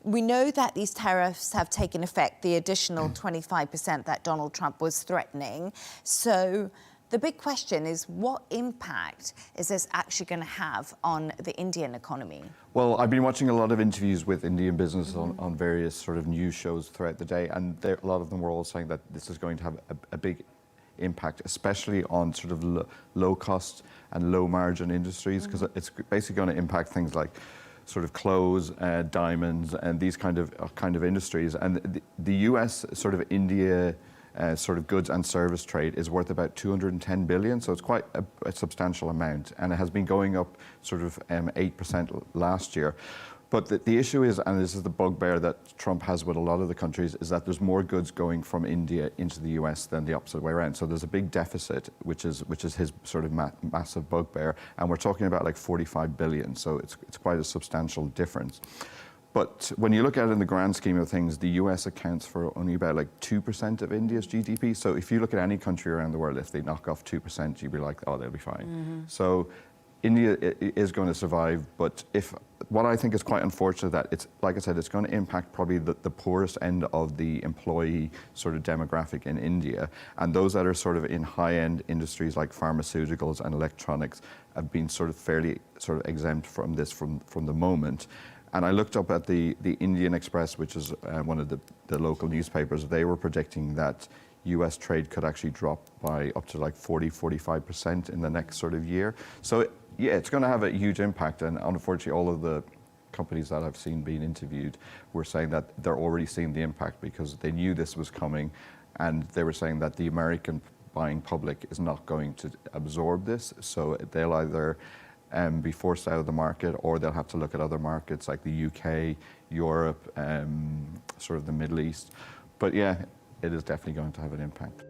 we know that these tariffs have taken effect, the additional 25% that Donald Trump was threatening. So the big question is, what impact is this actually going to have on the Indian economy? Well, I've been watching a lot of interviews with Indian business on various sort of news shows throughout the day, and a lot of them were all saying that this is going to have a big impact, especially on sort of low-cost and low-margin industries, because it's basically going to impact things like sort of clothes, diamonds, and these kind of industries. And the US sort of India sort of goods and service trade is worth about 210 billion, so it's quite a substantial amount, and it has been going up sort of 8% last year. But the issue is, and this is the bugbear that Trump has with a lot of the countries, is that there's more goods going from India into the US than the opposite way around. So there's a big deficit, which is his sort of massive bugbear, and we're talking about like 45 billion. So it's quite a substantial difference. But when you look at it in the grand scheme of things, the US accounts for only about like 2% of India's GDP. So if you look at any country around the world, if they knock off 2%, you'd be like, oh, they'll be fine. So India is going to survive, but what I think is quite unfortunate that it's, like I said, it's going to impact probably the poorest end of the employee sort of demographic in India, and those that are sort of in high-end industries like pharmaceuticals and electronics have been sort of fairly sort of exempt from this from the moment. And I looked up at the Indian Express, which is one of the local newspapers. They were predicting that US trade could actually drop by up to like 45% in the next sort of year. So yeah, it's going to have a huge impact, and unfortunately all of the companies that I've seen being interviewed were saying that they're already seeing the impact because they knew this was coming, and they were saying that the American buying public is not going to absorb this, so they'll either be forced out of the market, or they'll have to look at other markets like the UK, Europe, sort of the Middle East. But yeah, it is definitely going to have an impact.